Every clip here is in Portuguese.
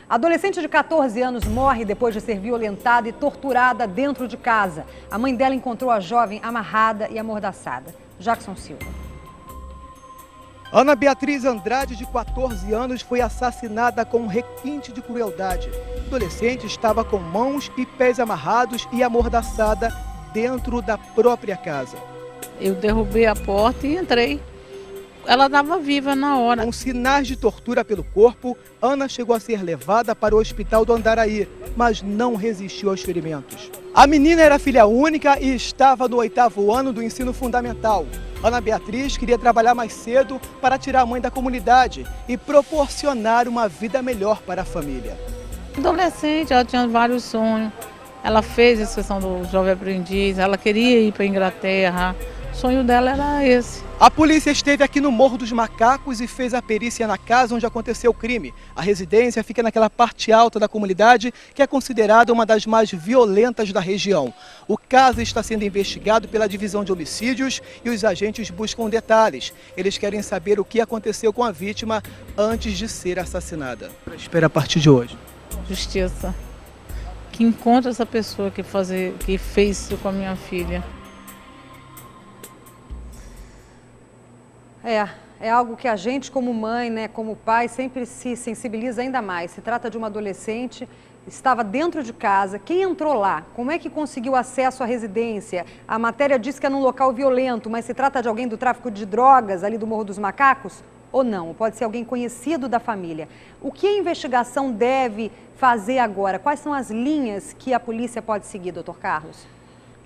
Adolescente de 14 anos morre depois de ser violentada e torturada dentro de casa. A mãe dela encontrou a jovem amarrada e amordaçada. Jackson Silva. Ana Beatriz Andrade, de 14 anos, foi assassinada com um requinte de crueldade. A adolescente estava com mãos e pés amarrados e amordaçada dentro da própria casa. Eu derrubei a porta e entrei. Ela estava viva na hora. Com sinais de tortura pelo corpo, Ana chegou a ser levada para o hospital do Andaraí, mas não resistiu aos ferimentos. A menina era filha única e estava no 8º ano do ensino fundamental. Ana Beatriz queria trabalhar mais cedo para tirar a mãe da comunidade e proporcionar uma vida melhor para a família. Adolescente, ela tinha vários sonhos. Ela fez a inscrição do Jovem Aprendiz, ela queria ir para a Inglaterra. O sonho dela era esse. A polícia esteve aqui no Morro dos Macacos e fez a perícia na casa onde aconteceu o crime. A residência fica naquela parte alta da comunidade, que é considerada uma das mais violentas da região. O caso está sendo investigado pela Divisão de Homicídios e os agentes buscam detalhes. Eles querem saber o que aconteceu com a vítima antes de ser assassinada. Espera a partir de hoje. Justiça. Que encontre essa pessoa que fez isso com a minha filha. É algo que a gente como mãe, né, como pai, sempre se sensibiliza ainda mais. Se trata de uma adolescente, estava dentro de casa, quem entrou lá? Como é que conseguiu acesso à residência? A matéria diz que é num local violento, mas se trata de alguém do tráfico de drogas, ali do Morro dos Macacos? Ou não? Pode ser alguém conhecido da família. O que a investigação deve fazer agora? Quais são as linhas que a polícia pode seguir, doutor Carlos?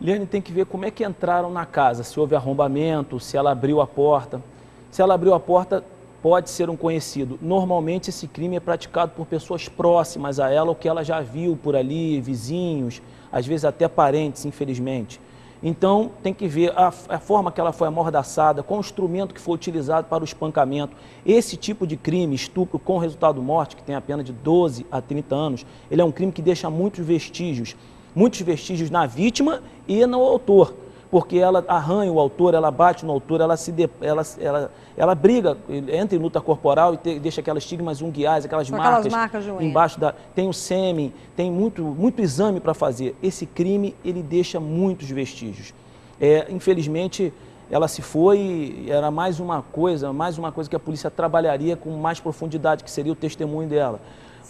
Liane, tem que ver como é que entraram na casa, se houve arrombamento, se ela abriu a porta. Se ela abriu a porta, pode ser um conhecido. Normalmente esse crime é praticado por pessoas próximas a ela ou que ela já viu por ali, vizinhos, às vezes até parentes, infelizmente. Então tem que ver a forma que ela foi amordaçada, qual o instrumento que foi utilizado para o espancamento. Esse tipo de crime, estupro com resultado de morte, que tem a pena de 12 a 30 anos, ele é um crime que deixa muitos vestígios na vítima e no autor. Porque ela arranha o autor, ela bate no autor, ela briga, entra em luta corporal e deixa aquelas estigmas unguiais, aquelas marcas embaixo da... Tem o sêmen, tem muito exame para fazer. Esse crime, ele deixa muitos vestígios. Infelizmente, ela se foi e era mais uma coisa que a polícia trabalharia com mais profundidade, que seria o testemunho dela.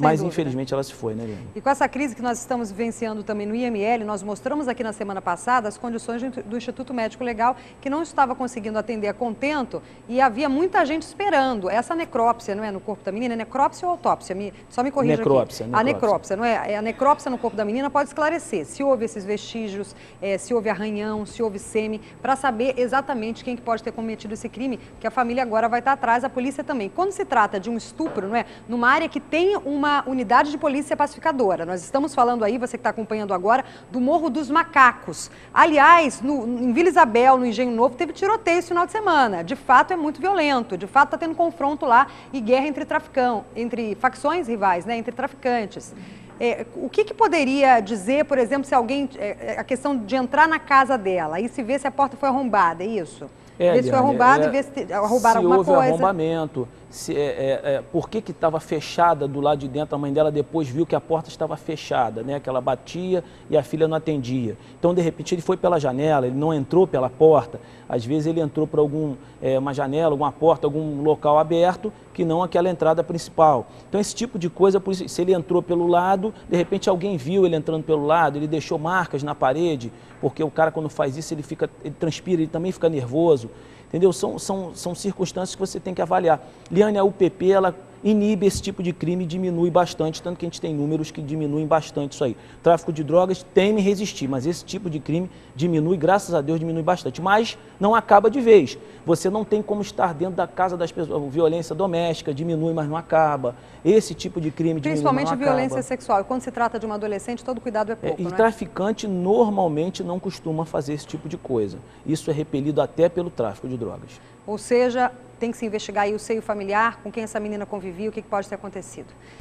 Mas, infelizmente, ela se foi, né, Liane? E com essa crise que nós estamos vivenciando também no IML, nós mostramos aqui na semana passada as condições do Instituto Médico Legal, que não estava conseguindo atender a contento e havia muita gente esperando essa necrópsia, não é, no corpo da menina? É necrópsia ou autópsia? Só me corrija necrópsia, aqui. A necrópsia, não é? A necrópsia no corpo da menina pode esclarecer se houve esses vestígios, se houve arranhão, se houve sêmen, para saber exatamente quem que pode ter cometido esse crime, que a família agora vai estar atrás, a polícia também. Quando se trata de um estupro, não é? Numa área que tem uma unidade de polícia pacificadora. Nós estamos falando aí, você que está acompanhando agora, do Morro dos Macacos. Aliás, em Vila Isabel, no Engenho Novo, teve tiroteio esse final de semana. De fato, é muito violento. De fato, está tendo confronto lá e guerra entre facções rivais, né? Entre traficantes. O que poderia dizer, por exemplo, se alguém... a questão de entrar na casa dela e se ver se a porta foi arrombada, é isso? Ver se foi arrombado e ver se roubaram alguma coisa. Se houve arrombamento, por que estava fechada do lado de dentro, a mãe dela depois viu que a porta estava fechada, né? Que ela batia e a filha não atendia. Então, de repente, ele foi pela janela, ele não entrou pela porta. Às vezes ele entrou por uma janela, alguma porta, algum local aberto, que não aquela entrada principal. Então, esse tipo de coisa, se ele entrou pelo lado, de repente alguém viu ele entrando pelo lado, ele deixou marcas na parede, porque o cara, quando faz isso, ele transpira, ele também fica nervoso. Entendeu? São circunstâncias que você tem que avaliar. Liane, a UPP, ela inibe esse tipo de crime e diminui bastante, tanto que a gente tem números que diminuem bastante isso aí. O tráfico de drogas teme resistir, mas esse tipo de crime diminui, graças a Deus, diminui bastante. Mas não acaba de vez. Você não tem como estar dentro da casa das pessoas. Violência doméstica diminui, mas não acaba. Esse tipo de crime diminui, mas não acaba. Principalmente violência sexual. E quando se trata de uma adolescente, todo cuidado é pouco, E não é? traficante normalmente não costuma fazer esse tipo de coisa. Isso é repelido até pelo tráfico de drogas. Ou seja, tem que se investigar aí o seio familiar, com quem essa menina convivia, o que pode ter acontecido.